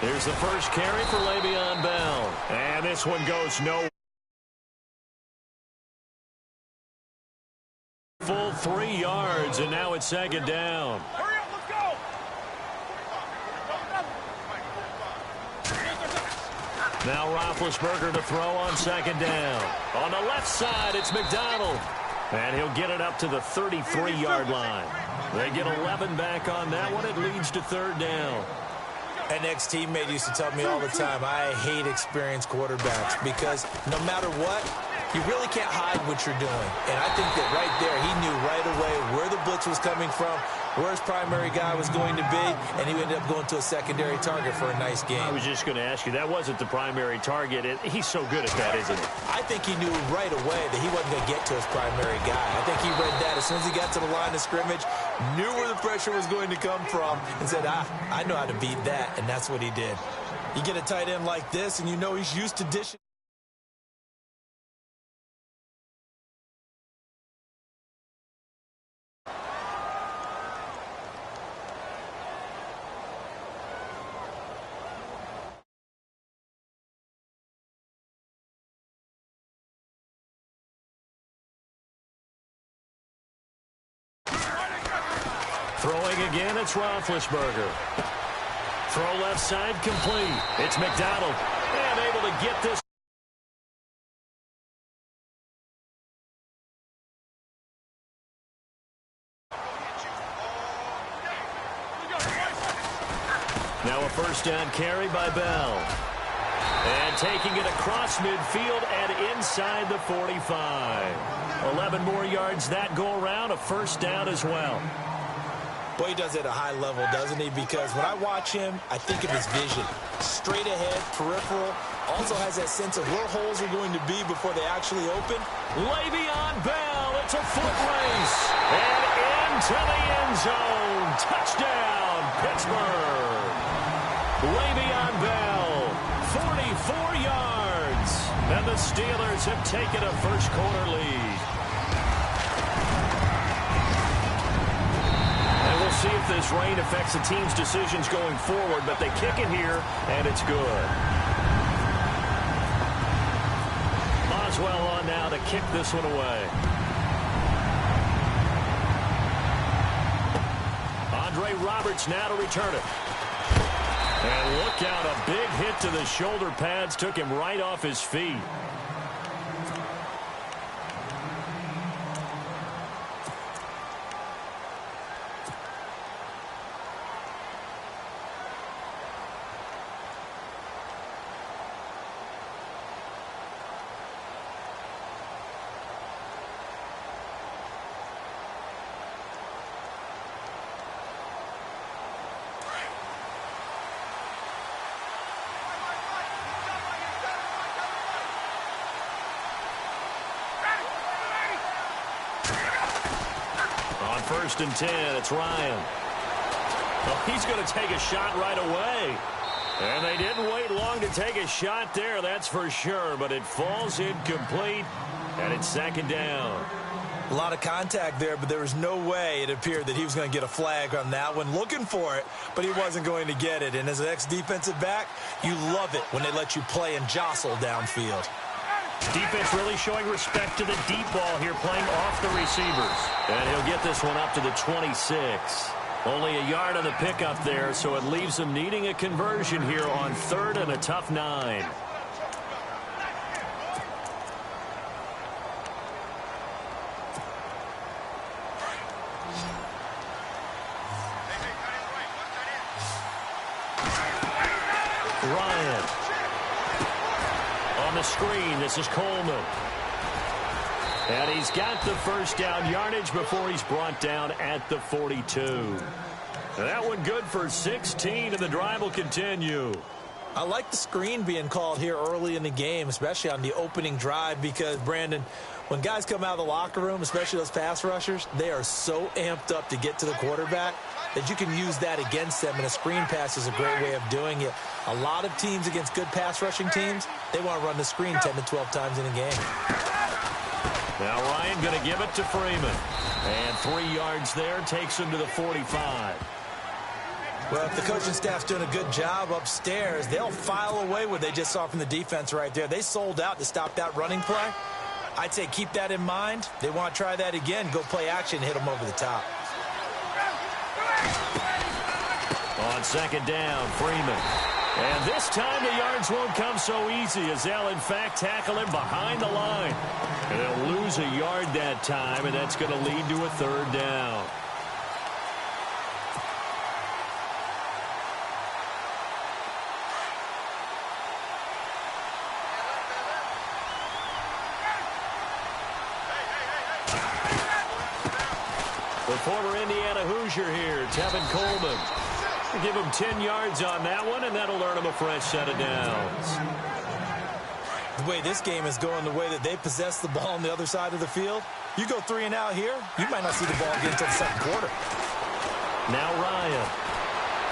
Here's the first carry for Le'Veon Bell. And this one goes nowhere. Full 3 yards, and now it's second down. Hurry up, let's go. Now Roethlisberger to throw on second down. On the left side, it's McDonald. And he'll get it up to the 33-yard line. They get 11 back on that one. It leads to third down. An ex-teammate used to tell me all the time, I hate experienced quarterbacks because no matter what, you really can't hide what you're doing. And I think that right there, he knew right away where the blitz was coming from, where his primary guy was going to be, and he ended up going to a secondary target for a nice game. I was just going to ask you, that wasn't the primary target. He's so good at that, isn't he? I think he knew right away that he wasn't going to get to his primary guy. I think he read that as soon as he got to the line of scrimmage, knew where the pressure was going to come from, and said, I know how to beat that, and that's what he did. You get a tight end like this, and you know he's used to dishing. Throwing again, it's Roethlisberger. Throw left side, complete. It's McDonald. And able to get this. Now a first down carry by Bell. And taking it across midfield and inside the 45. 11 more yards that go around, a first down as well. Boy, he does it at a high level, doesn't he? Because when I watch him, I think of his vision. Straight ahead, peripheral. Also has that sense of where holes are going to be before they actually open. Le'Veon Bell, it's a foot race. And into the end zone. Touchdown, Pittsburgh. Le'Veon Bell, 44 yards. And the Steelers have taken a first quarter lead. We'll see if this rain affects the team's decisions going forward, but they kick it here, and it's good. Boswell on now to kick this one away. Andre Roberts now to return it. And look out, a big hit to the shoulder pads took him right off his feet. First and 10, it's Ryan. Oh, he's going to take a shot right away. And they didn't wait long to take a shot there, that's for sure. But it falls incomplete, and it's second down. A lot of contact there, but there was no way it appeared that he was going to get a flag on that one. Looking for it, but he wasn't going to get it. And as an ex-defensive back, you love it when they let you play and jostle downfield. Defense really showing respect to the deep ball here, playing off the receivers. And he'll get this one up to the 26. Only a yard on the pickup there, so it leaves them needing a conversion here on third and a tough 9. Ryan. On the screen, this is Coleman. And he's got the first down yardage before he's brought down at the 42. That one good for 16, and the drive will continue. I like the screen being called here early in the game, especially on the opening drive, because, Brandon, when guys come out of the locker room, especially those pass rushers, they are so amped up to get to the quarterback that you can use that against them, and a screen pass is a great way of doing it. A lot of teams against good pass rushing teams, they want to run the screen 10 to 12 times in a game. Now Ryan going to give it to Freeman. And 3 yards there takes him to the 45. Well, if the coaching staff's doing a good job upstairs, they'll file away what they just saw from the defense right there. They sold out to stop that running play. I'd say keep that in mind. They want to try that again, go play action, hit them over the top. On second down, Freeman. And this time the yards won't come so easy as they'll, in fact, tackle him behind the line. And they'll lose a yard that time, and that's going to lead to a third down. The former Indiana Hoosier here, Tevin Coleman. Give him 10 yards on that one, and that'll earn him a fresh set of downs. The way this game is going, the way that they possess the ball on the other side of the field, you go 3 and out here, you might not see the ball get until the second quarter. Now Ryan.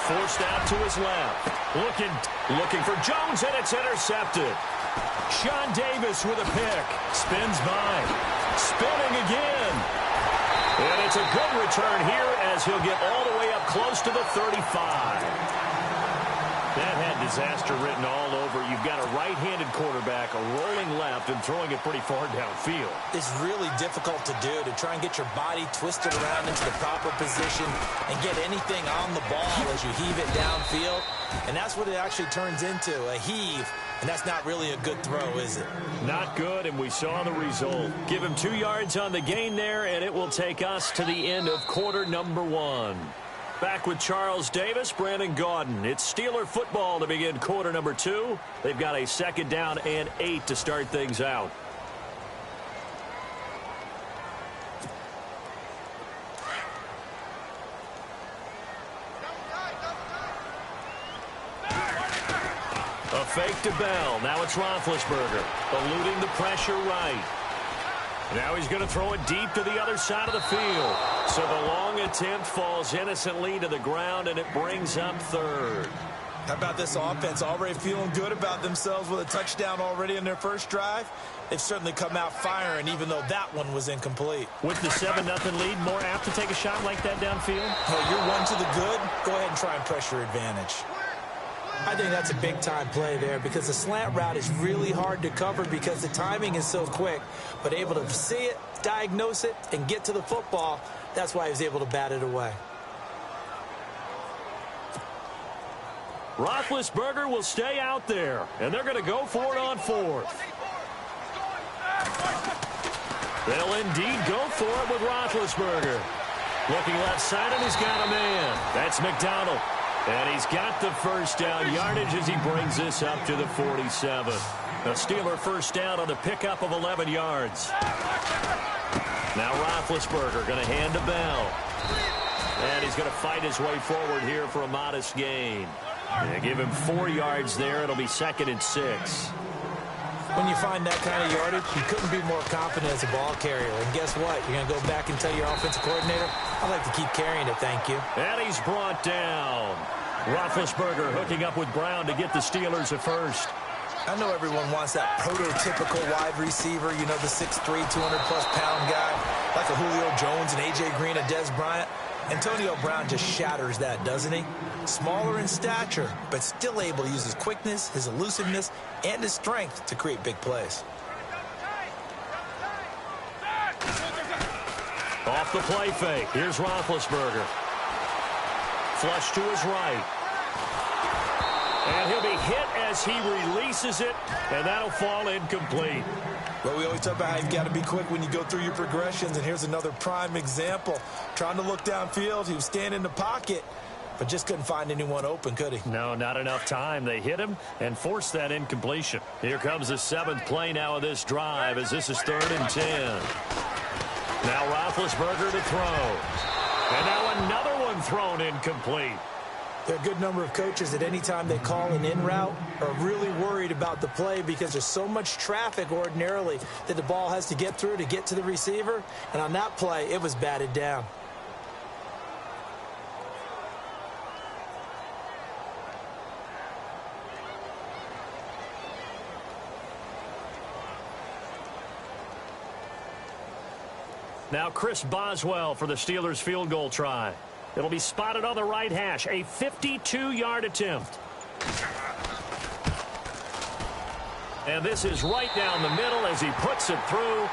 Forced out to his left. Looking for Jones, and it's intercepted. Sean Davis with a pick. Spins by. Spinning again. And it's a good return here as he'll get all the way up close to the 35. That had disaster written all over. You've got a right-handed quarterback, a rolling left, and throwing it pretty far downfield. It's really difficult to do, to try and get your body twisted around into the proper position and get anything on the ball as you heave it downfield. And that's what it actually turns into, a heave. And that's not really a good throw, is it? Not good, and we saw the result. Give him 2 yards on the gain there, and it will take us to the end of quarter number 1. Back with Charles Davis, Brandon Gaudin. It's Steeler football to begin quarter number 2. They've got a second down and 8 to start things out. A fake to Bell. Now it's Roethlisberger, eluding the pressure right. Now he's going to throw it deep to the other side of the field. So the long attempt falls innocently to the ground, and it brings up third. How about this offense already feeling good about themselves with a touchdown already in their first drive? They've certainly come out firing, even though that one was incomplete. With the 7-0 lead, more apt to take a shot like that downfield? Oh, you're one to the good? Go ahead and try and pressure advantage. I think that's a big-time play there because the slant route is really hard to cover because the timing is so quick. But able to see it, diagnose it, and get to the football, that's why he was able to bat it away. Roethlisberger will stay out there, and they're going to go for it on 4th. They'll indeed go for it with Roethlisberger. Looking left side, and he's got a man. That's McDonald. And he's got the first down yardage as he brings this up to the 47. A Steeler first down on the pickup of 11 yards. Now Roethlisberger going to hand to Bell. And he's going to fight his way forward here for a modest gain. They give him 4 yards there. It'll be 2nd and 6. When you find that kind of yardage, you couldn't be more confident as a ball carrier. And guess what? You're going to go back and tell your offensive coordinator, I'd like to keep carrying it, thank you. And he's brought down. Roethlisberger hooking up with Brown to get the Steelers a first. I know everyone wants that prototypical wide receiver, you know, the 6'3", 200-plus pound guy, like a Julio Jones and A.J. Green and Des Bryant. Antonio Brown just shatters that, doesn't he? Smaller in stature, but still able to use his quickness, his elusiveness, and his strength to create big plays. Off the play fake. Here's Roethlisberger. Flush to his right. And he'll be hit as he releases it, and that'll fall incomplete. Well, we always talk about how you've got to be quick when you go through your progressions, and here's another prime example. Trying to look downfield, he was standing in the pocket, but just couldn't find anyone open, could he? No, not enough time. They hit him and forced that incompletion. Here comes the 7th play now of this drive as this is 3rd and 10. Now Roethlisberger to throw. And now another one thrown incomplete. There are a good number of coaches that any time they call an in route are really worried about the play because there's so much traffic ordinarily that the ball has to get through to get to the receiver. And on that play, it was batted down. Now Chris Boswell for the Steelers field goal try. It'll be spotted on the right hash. A 52-yard attempt. And this is right down the middle as he puts it through.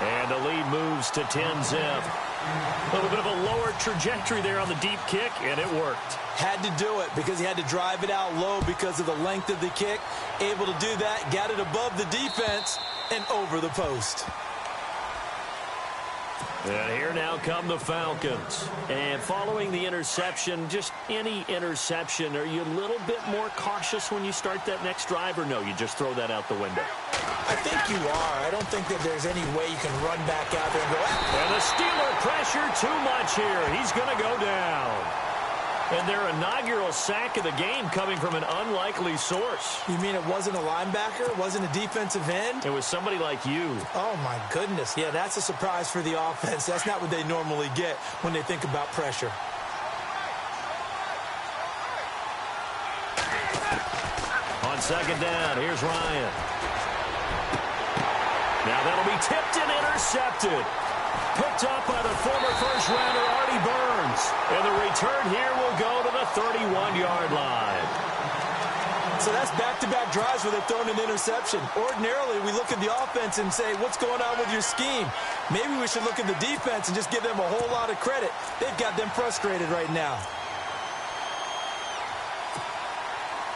And the lead moves to 10-zip. A little bit of a lower trajectory there on the deep kick, and it worked. Had to do it because he had to drive it out low because of the length of the kick. Able to do that, got it above the defense and over the post. And here now come the Falcons. And following the interception, just any interception, are you a little bit more cautious when you start that next drive, or no, you just throw that out the window? I think you are. I don't think that there's any way you can run back out there and go, And the Steeler pressure too much here. He's going to go down. And their inaugural sack of the game coming from an unlikely source. You mean it wasn't a linebacker? It wasn't a defensive end? It was somebody like you. Oh, my goodness. Yeah, that's a surprise for the offense. That's not what they normally get when they think about pressure. On second down, here's Ryan. Now that'll be tipped and intercepted. Picked up by the former first-rounder Artie Burns. And the return here will go to the 31-yard line. So that's back-to-back drives where they've thrown an interception. Ordinarily, we look at the offense and say, what's going on with your scheme? Maybe we should look at the defense and just give them a whole lot of credit. They've got them frustrated right now.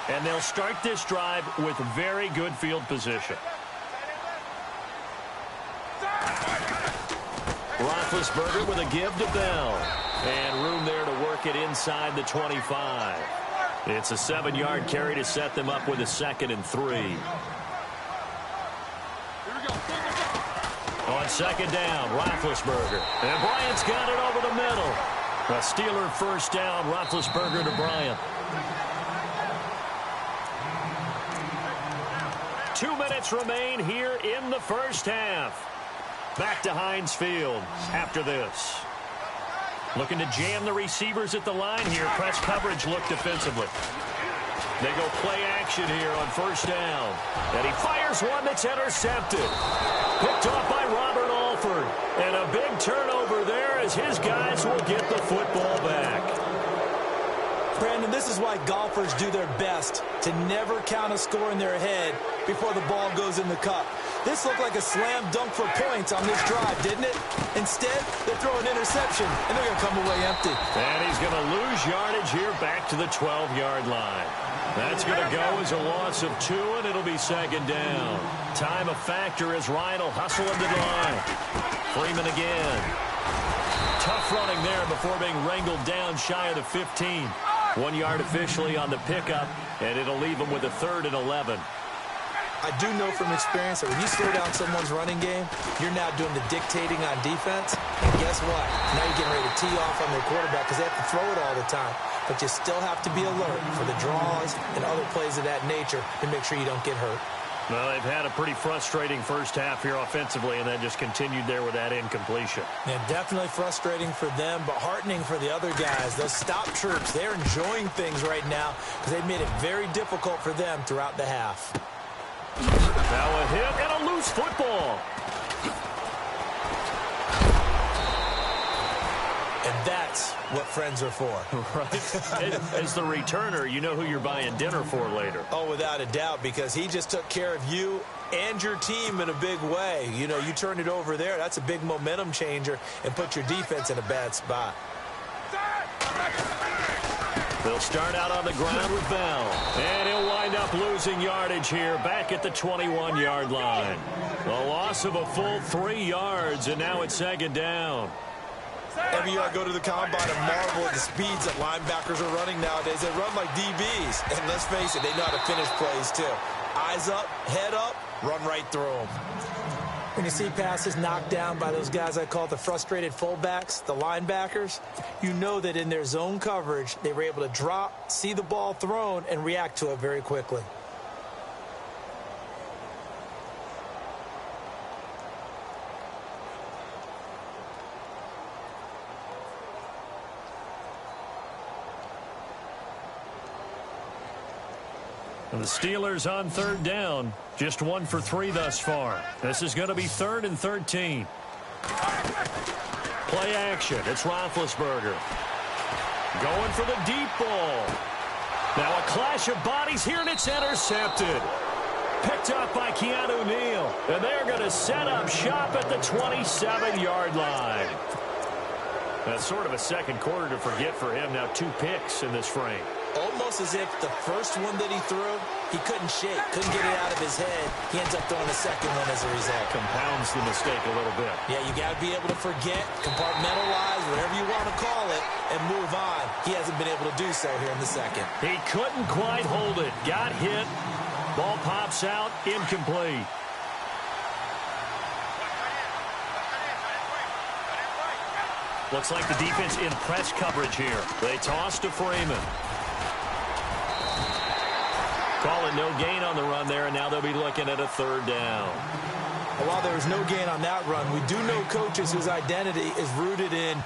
And they'll start this drive with very good field position. Roethlisberger with a give to Bell. And room there to work it inside the 25. It's a 7-yard carry to set them up with a 2nd and 3. On second down, Roethlisberger. And Bryant's got it over the middle. A Steeler first down, Roethlisberger to Bryant. 2 minutes remain here in the first half. Back to Heinz Field after this. Looking to jam the receivers at the line here. Press coverage look defensively. They go play action here on first down. And he fires one that's intercepted. Picked off by Robert Alford. And a big turnover there as his guys will get the football back. Brandon, this is why golfers do their best to never count a score in their head before the ball goes in the cup. This looked like a slam dunk for points on this drive, didn't it? Instead, they throw an interception, and they're going to come away empty. And he's going to lose yardage here back to the 12-yard line. That's going to go as a loss of 2, and it'll be second down. Time a factor as Ryan will hustle into the line. Freeman again. Tough running there before being wrangled down shy of the 15. 1 yard officially on the pickup, and it'll leave him with a 3rd and 11. I do know from experience that when you slow down someone's running game, you're now doing the dictating on defense. And guess what? Now you're getting ready to tee off on their quarterback because they have to throw it all the time. But you still have to be alert for the draws and other plays of that nature to make sure you don't get hurt. Well, they've had a pretty frustrating first half here offensively, and then just continued there with that incompletion. Yeah, definitely frustrating for them, but heartening for the other guys. Those stop troops, they're enjoying things right now because they've made it very difficult for them throughout the half. Now a hit and a loose football. And that's what friends are for. Right. As the returner, you know who you're buying dinner for later. Oh, without a doubt, because he just took care of you and your team in a big way. You know, you turn it over there, that's a big momentum changer, and put your defense in a bad spot. They'll start out on the ground with Bell. And he'll wind up losing yardage here back at the 21-yard line. A loss of a full 3 yards, and now it's second down. Every year I go to the combine and marvel at the speeds that linebackers are running nowadays. They run like DBs. And let's face it, they know how to finish plays too. Eyes up, head up, run right through them. When you see passes knocked down by those guys I call the frustrated fullbacks, the linebackers, you know that in their zone coverage, they were able to drop, see the ball thrown, and react to it very quickly. And the Steelers on third down. Just 1 for 3 thus far. This is going to be 3rd and 13. Play action. It's Roethlisberger. Going for the deep ball. Now a clash of bodies here, and it's intercepted. Picked up by Keanu Neal. And they're going to set up shop at the 27-yard line. That's sort of a second quarter to forget for him. Now 2 picks in this frame. Almost as if the first one that he threw, he couldn't shake, couldn't get it out of his head. He ends up throwing the second one as a result. Compounds the mistake a little bit. Yeah, you got to be able to forget, compartmentalize, whatever you want to call it, and move on. He hasn't been able to do so here in the second. He couldn't quite hold it. Got hit. Ball pops out, incomplete. Looks like the defense in press coverage here. They toss to Freeman. Call it no gain on the run there, and now they'll be looking at a 3rd down. While there was no gain on that run, we do know coaches whose identity is rooted in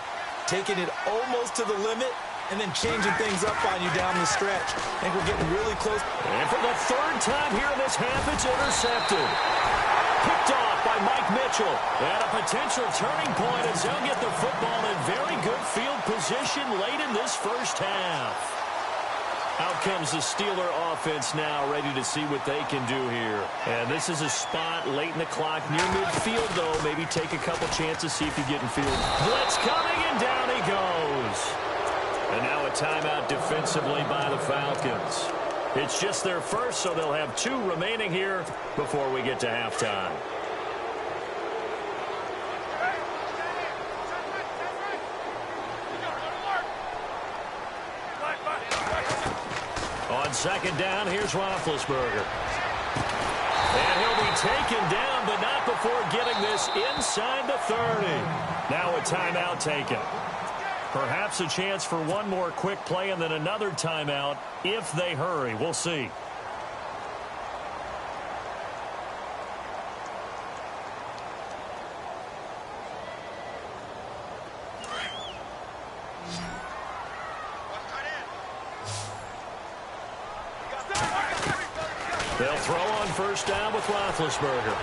taking it almost to the limit and then changing things up on you down the stretch. I think we're getting really close. And for the 3rd time here in this half, it's intercepted. Picked off by Mike Mitchell. And a potential turning point as they'll get the football in very good field position late in this first half. Out comes the Steeler offense now, ready to see what they can do here. And this is a spot late in the clock, near midfield, though. Maybe take a couple chances, see if you get in field. Blitz coming, and down he goes. And now a timeout defensively by the Falcons. It's just their first, so they'll have 2 remaining here before we get to halftime. On 2nd down, here's Roethlisberger. And he'll be taken down, but not before getting this inside the 30. Now a timeout taken. Perhaps a chance for one more quick play and then another timeout if they hurry. We'll see. They'll throw on 1st down with Roethlisberger.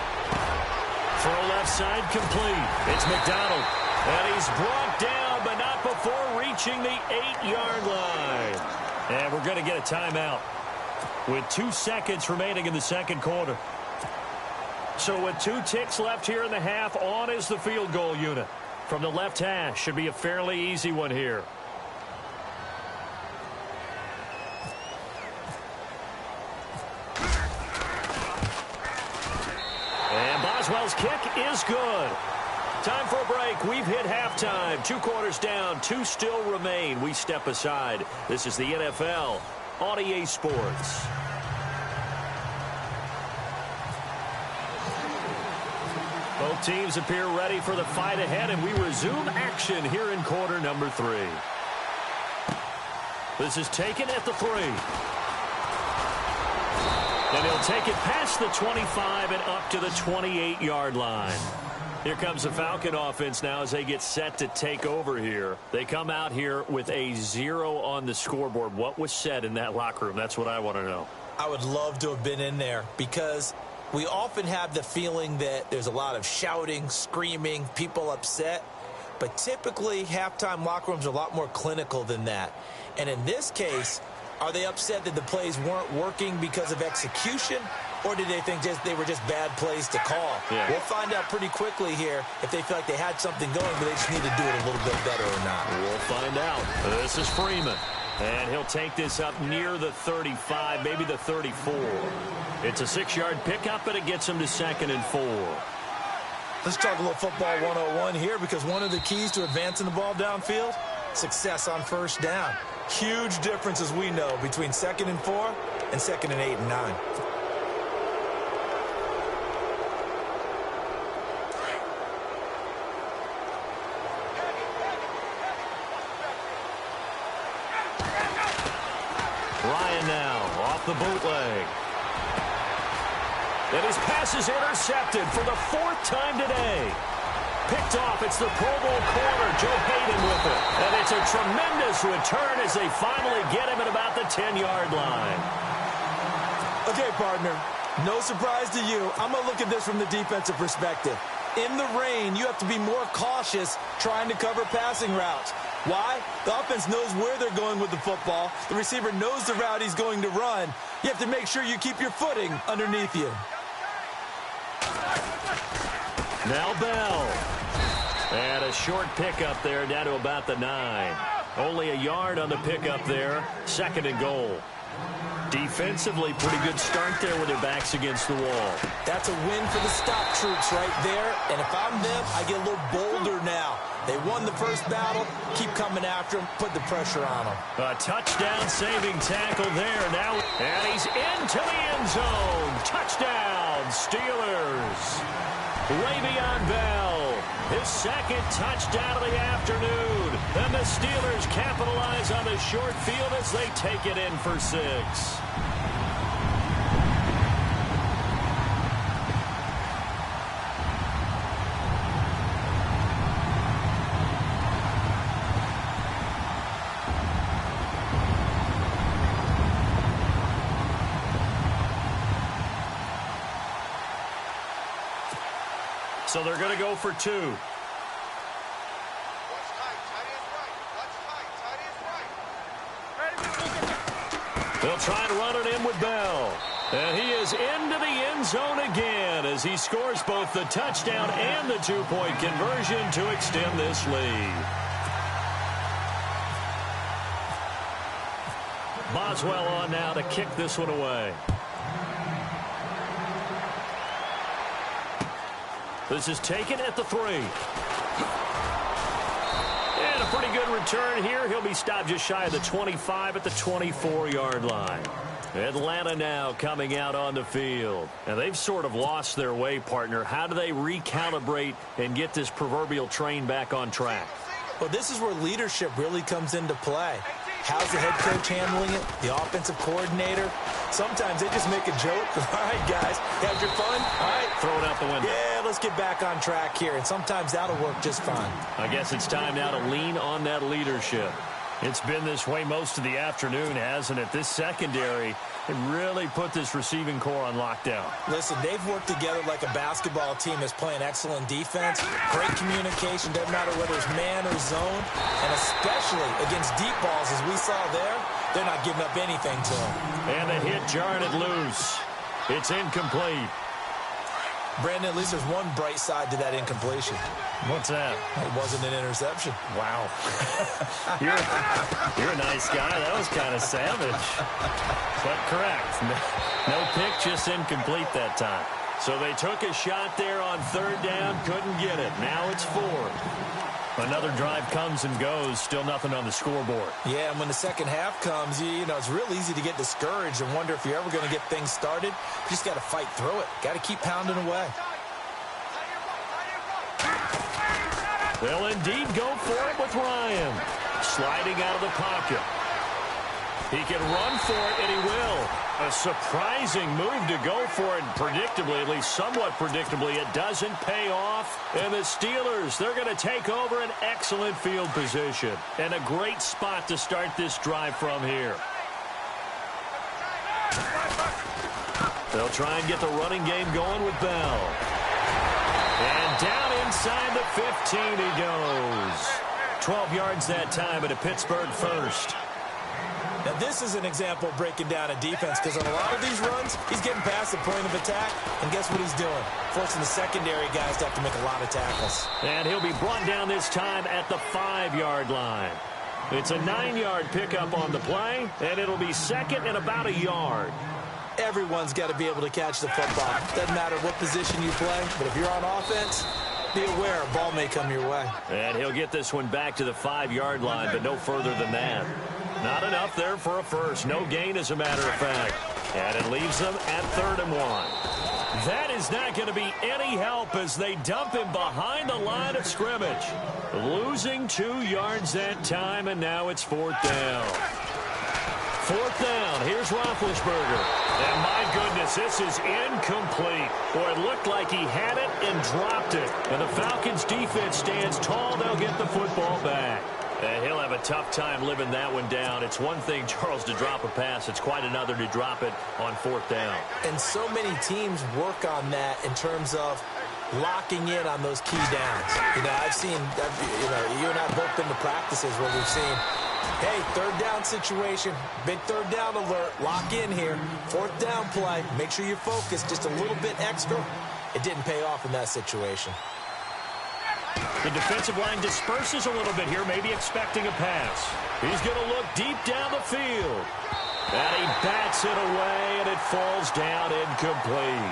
Throw left side complete. It's McDonald. And he's brought down, but not before reaching the 8-yard line. And we're going to get a timeout with 2 seconds remaining in the second quarter. So with 2 ticks left here in the half, on is the field goal unit. From the left hash, should be a fairly easy one here. And Boswell's kick is good. Time for a break. We've hit halftime. 2 quarters down. 2 still remain. We step aside. This is the NFL on EA Sports. Both teams appear ready for the fight ahead, and we resume action here in quarter number 3. This is taken at the 3. And he'll take it past the 25 and up to the 28-yard line. Here comes the Falcon offense now as they get set to take over here. They come out here with a 0 on the scoreboard. What was said in that locker room? That's what I want to know. I would love to have been in there because we often have the feeling that there's a lot of shouting, screaming, people upset. But typically, halftime locker rooms are a lot more clinical than that. And in this case, are they upset that the plays weren't working because of execution? Or did they think they were just bad plays to call? Yeah. We'll find out pretty quickly here if they feel like they had something going, but they just need to do it a little bit better or not. We'll find out. This is Freeman. And he'll take this up near the 35, maybe the 34. It's a 6-yard pickup, and it gets him to 2nd and 4. Let's talk a little football 101 here, because one of the keys to advancing the ball downfield, success on 1st down. Huge difference, as we know, between 2nd and 4 and 2nd and 8 and 9. Ryan now off the bootleg. And his pass is intercepted for the 4th time today. Picked off. It's the Pro Bowl corner, Joe Hayden, with it. And it's a tremendous return as they finally get him at about the 10-yard line. Okay, partner, no surprise to you. I'm going to look at this from the defensive perspective. In the rain, you have to be more cautious trying to cover passing routes. Why? The offense knows where they're going with the football. The receiver knows the route he's going to run. You have to make sure you keep your footing underneath you. Now Bell. And a short pickup there down to about the 9. Only a yard on the pickup there. 2nd and goal. Defensively, pretty good start there with their backs against the wall. That's a win for the stop troops right there. And if I'm them, I get a little bolder now. They won the first battle. Keep coming after them. Put the pressure on them. A touchdown-saving tackle there now. And he's into the end zone. Touchdown, Steelers. Le'Veon Bell, his 2nd touchdown of the afternoon. And the Steelers capitalize on the short field as they take it in for 6. So they're going to go for 2. They'll try and run it in with Bell. And he is into the end zone again as he scores both the touchdown and the 2-point conversion to extend this lead. Boswell on now to kick this one away. This is taken at the 3. And a pretty good return here. He'll be stopped just shy of the 25 at the 24-yard line. Atlanta now coming out on the field. And they've sort of lost their way, partner. How do they recalibrate and get this proverbial train back on track? Well, this is where leadership really comes into play. How's the head coach handling it? The offensive coordinator? Sometimes they just make a joke. All right, guys, had your fun? All right. Throw it out the window. Yeah, let's get back on track here. And sometimes that'll work just fine. I guess it's time now to lean on that leadership. It's been this way most of the afternoon, hasn't it? This secondary, it really put this receiving core on lockdown. Listen, they've worked together like a basketball team that's playing excellent defense, great communication, doesn't matter whether it's man or zone, and especially against deep balls as we saw there, they're not giving up anything to them. And the hit jarred it loose. It's incomplete. Brandon, at least there's one bright side to that incompletion. What's that? It wasn't an interception. Wow. You're a nice guy. That was kind of savage. But correct. No pick, just incomplete that time. So they took a shot there on 3rd down, couldn't get it. Now it's 4th. Another drive comes and goes, still nothing on the scoreboard. Yeah, and when the second half comes, you know, it's real easy to get discouraged and wonder if you're ever going to get things started. You just got to fight through it. Got to keep pounding away. They'll indeed go for it with Ryan. Sliding out of the pocket. He can run for it, and he will. A surprising move to go for it, and predictably, at least somewhat predictably, it doesn't pay off. And the Steelers, they're going to take over an excellent field position. And a great spot to start this drive from here. They'll try and get the running game going with Bell. And down inside the 15 he goes. 12 yards that time at a Pittsburgh first. Now, this is an example of breaking down a defense because on a lot of these runs, he's getting past the point of attack, and guess what he's doing? Forcing the secondary guys to have to make a lot of tackles. And he'll be brought down this time at the 5-yard line. It's a 9-yard pickup on the play, and it'll be 2nd and about a yard. Everyone's got to be able to catch the football. Doesn't matter what position you play, but if you're on offense, be aware a ball may come your way. And he'll get this one back to the 5-yard line, but no further than that. Not enough there for a first. No gain, as a matter of fact. And it leaves them at 3rd and 1. That is not going to be any help as they dump him behind the line of scrimmage. Losing 2 yards that time, and now it's 4th down. 4th down. Here's Roethlisberger. And my goodness, this is incomplete. Boy, it looked like he had it and dropped it. And the Falcons defense stands tall. They'll get the football back. And he'll have a tough time living that one down. It's one thing, Charles, to drop a pass. It's quite another to drop it on 4th down. And so many teams work on that in terms of locking in on those key downs. I've seen, you and I have both been to practices where we've seen, hey, third down situation, big third down alert, lock in here, fourth down play, make sure you're focused just a little bit extra. It didn't pay off in that situation. The defensive line disperses a little bit here, maybe expecting a pass. He's going to look deep down the field. And he bats it away, and it falls down incomplete.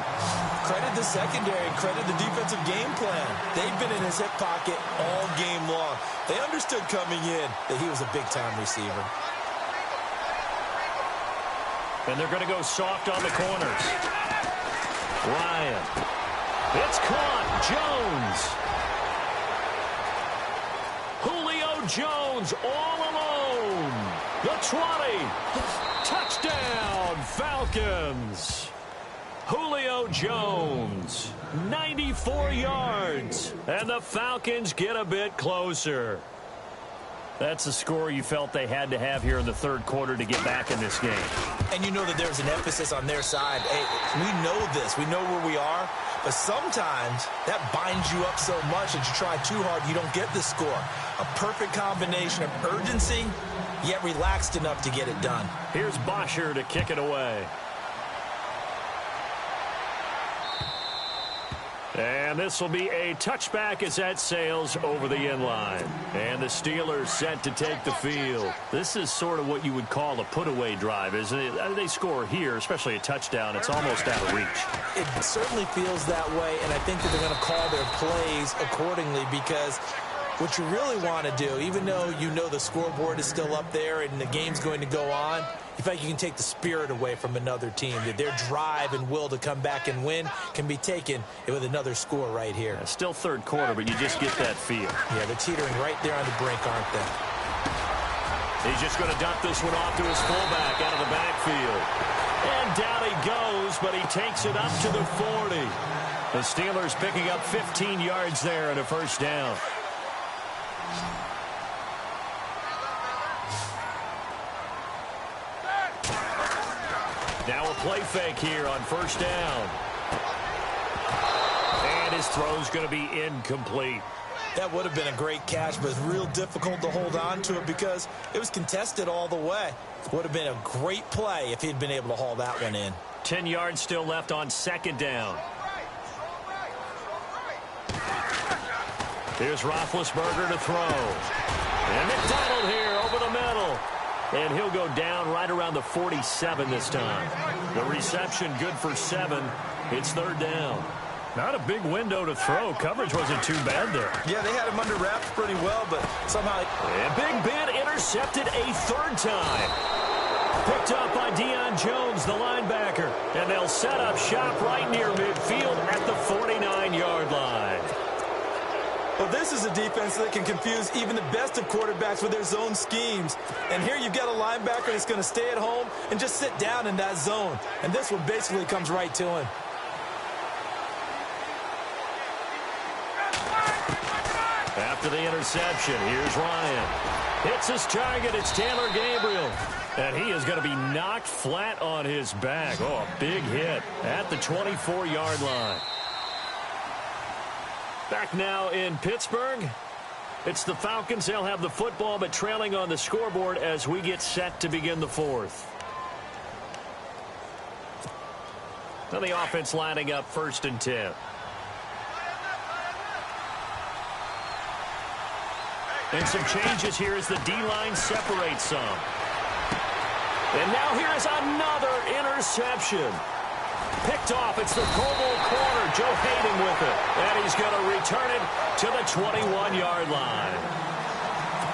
Credit the secondary, credit the defensive game plan. They've been in his hip pocket all game long. They understood coming in that he was a big-time receiver. And they're going to go soft on the corners. Ryan. It's caught. Jones. Julio Jones all alone. The 20. Touchdown, Falcons. Julio Jones, 94 yards. And the Falcons get a bit closer. That's the score you felt they had to have here in the third quarter to get back in this game. And you know that there's an emphasis on their side. Hey, we know this. We know where we are. But sometimes that binds you up so much that you try too hard, you don't get the score. A perfect combination of urgency, yet relaxed enough to get it done. Here's Bosher to kick it away. And this will be a touchback as that sails over the end line. And the Steelers set to take the field. This is sort of what you would call a put-away drive, isn't it? They score here, especially a touchdown. It's almost out of reach. It certainly feels that way, and I think that they're going to call their plays accordingly because what you really want to do, even though you know the scoreboard is still up there and the game's going to go on, in fact, you can take the spirit away from another team. Their drive and will to come back and win can be taken with another score right here. Yeah, still third quarter, but you just get that feel. Yeah, they're teetering right there on the brink, aren't they? He's just going to dump this one off to his fullback out of the backfield. And down he goes, but he takes it up to the 40. The Steelers picking up 15 yards there and a first down. Now a play fake here on first down. And his throw's going to be incomplete. That would have been a great catch, but it's real difficult to hold on to it because it was contested all the way. Would have been a great play if he'd been able to haul that one in. 10 yards still left on second down. Here's Roethlisberger to throw. And McDonald here over the middle. And he'll go down right around the 47 this time. The reception good for 7. It's third down. Not a big window to throw. Coverage wasn't too bad there. Yeah, they had him under wraps pretty well, but somehow... And Big Ben intercepted a third time. Picked up by Deion Jones, the linebacker. And they'll set up shop right near midfield at the 49-yard line. Well, this is a defense that can confuse even the best of quarterbacks with their zone schemes. And here you've got a linebacker that's going to stay at home and just sit down in that zone. And this one basically comes right to him. After the interception, here's Ryan. Hits his target. It's Taylor Gabriel. And he is going to be knocked flat on his back. Oh, a big hit at the 24-yard line. Back now in Pittsburgh. It's the Falcons. They'll have the football, but trailing on the scoreboard as we get set to begin the fourth. Now the offense lining up 1st and 10. And some changes here as the D-line separates some. And now here is another interception. Picked off. It's the Coble corner. Joe Hayden with it. And he's going to return it to the 21-yard line.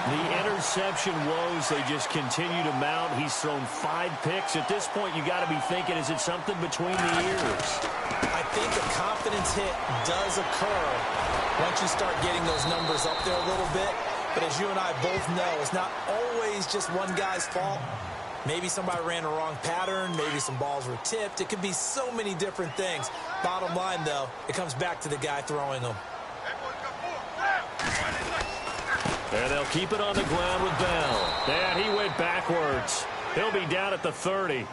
The interception woes, they just continue to mount. He's thrown 5 picks. At this point, you got to be thinking, is it something between the ears? I think a confidence hit does occur once you start getting those numbers up there a little bit. But as you and I both know, it's not always just one guy's fault. Maybe somebody ran a wrong pattern. Maybe some balls were tipped. It could be so many different things. Bottom line, though, it comes back to the guy throwing them. And they'll keep it on the ground with Bell. And he went backwards. He'll be down at the 30.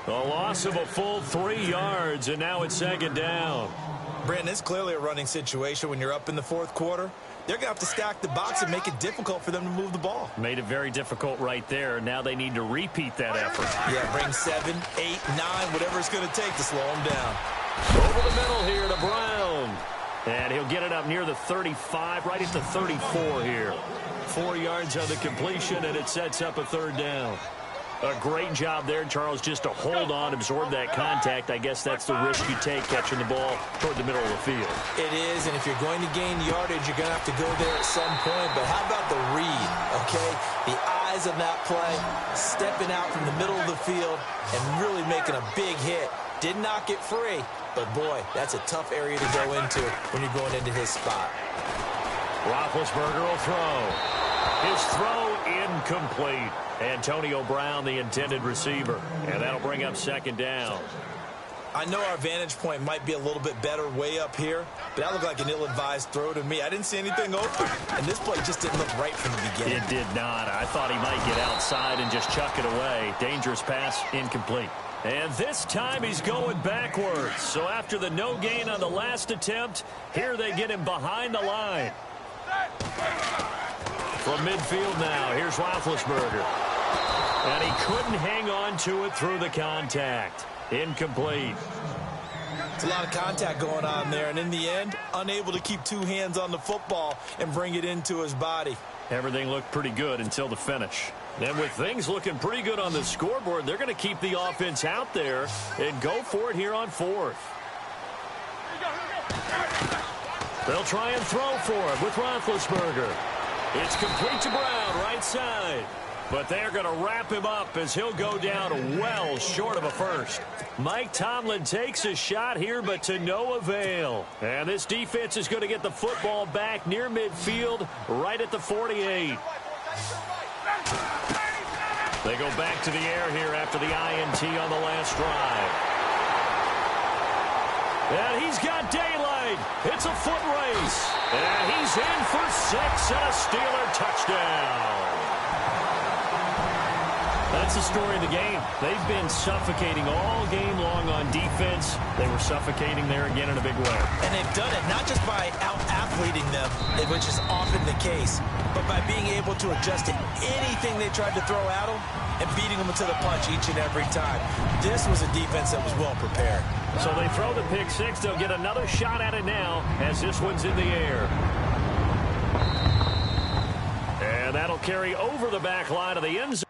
A loss of a full 3 yards, and now it's second down. Brandon, it's clearly a running situation when you're up in the fourth quarter. They're going to have to stack the box and make it difficult for them to move the ball. Made it very difficult right there. Now they need to repeat that effort. Yeah, bring 7, 8, 9, whatever it's going to take to slow them down. Over the middle here to Brown. And he'll get it up near the 35, right at the 34 here. 4 yards on the completion, and it sets up a third down. A great job there, Charles, just to hold on, absorb that contact. I guess that's the risk you take catching the ball toward the middle of the field. It is, and if you're going to gain yardage, you're going to have to go there at some point. But how about the read, okay? The eyes of that play, stepping out from the middle of the field and really making a big hit. Did not get free, but, boy, that's a tough area to go into when you're going into his spot. Roethlisberger will throw. His throw incomplete. Antonio Brown, the intended receiver. And that'll bring up second down. I know our vantage point might be a little bit better way up here, but that looked like an ill-advised throw to me. I didn't see anything open, and this play just didn't look right from the beginning. It did not. I thought he might get outside and just chuck it away. Dangerous pass, incomplete. And this time he's going backwards. So after the no gain on the last attempt, here they get him behind the line. From midfield now, here's Roethlisberger. And he couldn't hang on to it through the contact. Incomplete. It's a lot of contact going on there, and in the end, unable to keep two hands on the football and bring it into his body. Everything looked pretty good until the finish. And with things looking pretty good on the scoreboard, they're going to keep the offense out there and go for it here on fourth. They'll try and throw for it with Roethlisberger. It's complete to Brown, right side. But they're going to wrap him up as he'll go down well short of a first. Mike Tomlin takes a shot here, but to no avail. And this defense is going to get the football back near midfield, right at the 48. They go back to the air here after the INT on the last drive. And he's got daylight. It's a foot race. And he's in for 6 and a Steeler touchdown. That's the story of the game. They've been suffocating all game long on defense. They were suffocating there again in a big way. And they've done it not just by out-athleting them, which is often the case, but by being able to adjust to anything they tried to throw at them and beating them to the punch each and every time. This was a defense that was well prepared. So they throw the pick six. They'll get another shot at it now as this one's in the air. And that'll carry over the back line of the end zone.